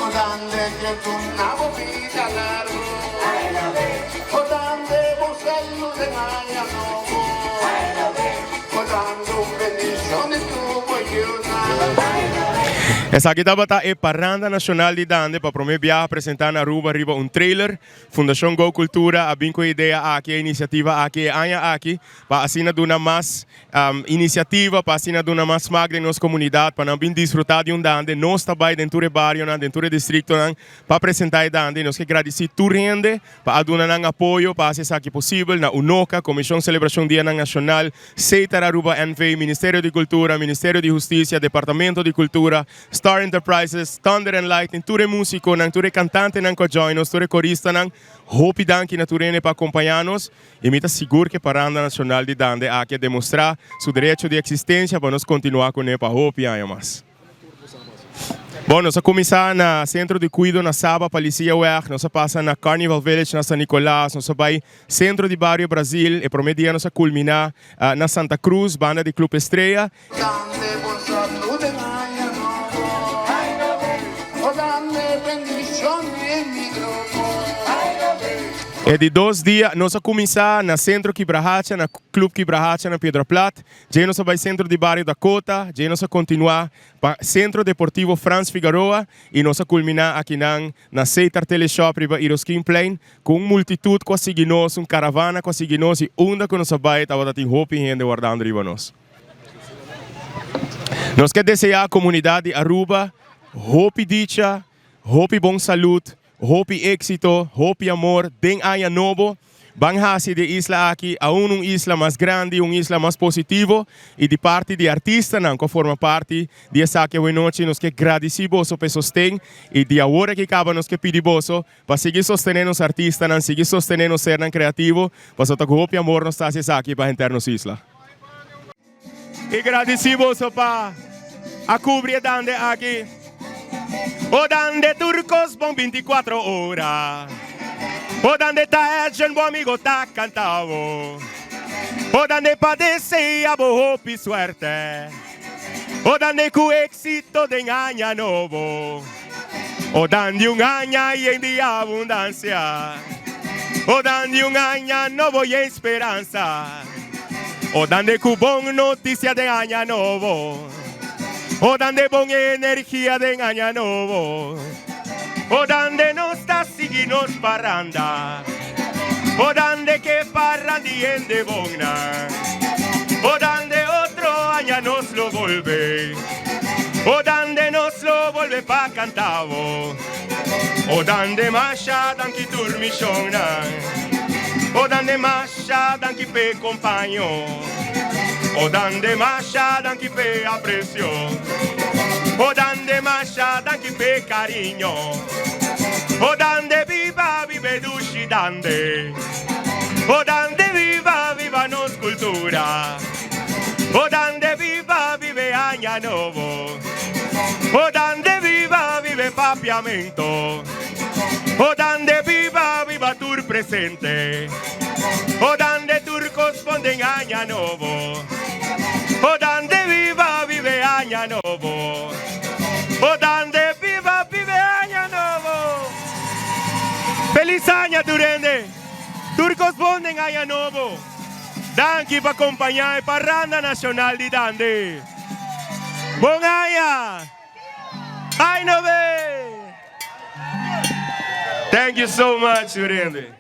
Odande que tu nabo pita largo, odande bosello de maya novo, odando bendiciones tu boyuna. Essa aqui tá é Parranda Nacional de Dande para promover apresentar na Aruba riba trailer. Fundação Go Cultura a com ideia aqui a iniciativa aqui anya aqui para assim dar mais iniciativa para assim dar mais magra em nossa comunidade para não desfrutar de Dande nós também dentro do bairro dentro do distrito para apresentar Dande nós que agradecer tu rende para dar apoio para ser aqui possível na UNOCA Comissão Celebração Dia Nacional Seita Aruba NV Ministério de Cultura Ministério de Justiça Departamento de Cultura Star Enterprises, Thunder and Lightning, ture músico, ture cantante nang ko-join-nos, ture korista nang hopi danki na turene para acompanhar-nos. E me seguro que Parranda Nacional de Dande aqui demonstrar seu direito de existência para nós continuar com ele para hopi ainda mais. Bom, nós começar na Centro de Cuido na Saba, Policia Uer, nós passa na Carnival Village na San Nicolás, nós vai Centro de Barrio Brasil e promedia nós culminar na Santa Cruz, banda de Clube Estrela. E de 2 dias, nós começar na Centro Quibrahacha, na Clube Quibrahacha, na Pedro Plata. Já nós vai Centro de Barrio Dakota, já nós continuar para Centro Deportivo Franz Figueroa e nós culminar aqui na Seitar Teleshop, riba Iroskin Plain, com multitud quase nós, caravana quase nós e onda que nós vai, estava tem hope e gente guardando riba nós. Nós quer desejar a comunidade de Aruba, hope dicha, hope bom saúde, hope êxito, hope amor, den año novo, banhasi de isla aqui a isla mais grande, isla mais positivo e de parte de artista não, que forma parte de essa que noite nós que agradecemos pelo sostém e de agora que acaba nós que pedimos para seguir sostenendo os artistas, não seguir sostenendo o ser criativo, para só que hope amor nós está aqui para enternos isla. E agradecemos para a cobrir dande aqui. O dande turcos bom 24 horas. O dande ta action bom amigo ta cantavo. O dande padece a bo hopi suerte. O dande cu éxito de año novo. O dande año y en de abundancia. O dande año novo y esperanza. O dande cu bon noticia de año novo. O dande bon energia de año novo. O dande nos está seguinos parranda. O dande que parrandien de bona. O dande otro año nos lo vuelve. O dande nos lo vuelve pa cantavo. O dande masha danki turmishona. O dande masha danki pe compagno. O dande masha danki pe aprecio. O dande masha danki pe cariño. O dande viva vive dushi dande. O dande viva viva nos cultura. O dande viva vive año novo. O dande viva vive papiamento. O dande viva viva tur presente. O dande tur corresponden año novo. O dande viva vive año novo. O dande viva vive año novo. Feliz año Turende. Tur corresponden año novo. Danke para acompanhar Parranda Nacional de Dande. Bom año. Ai nove. Thank you so much Turende.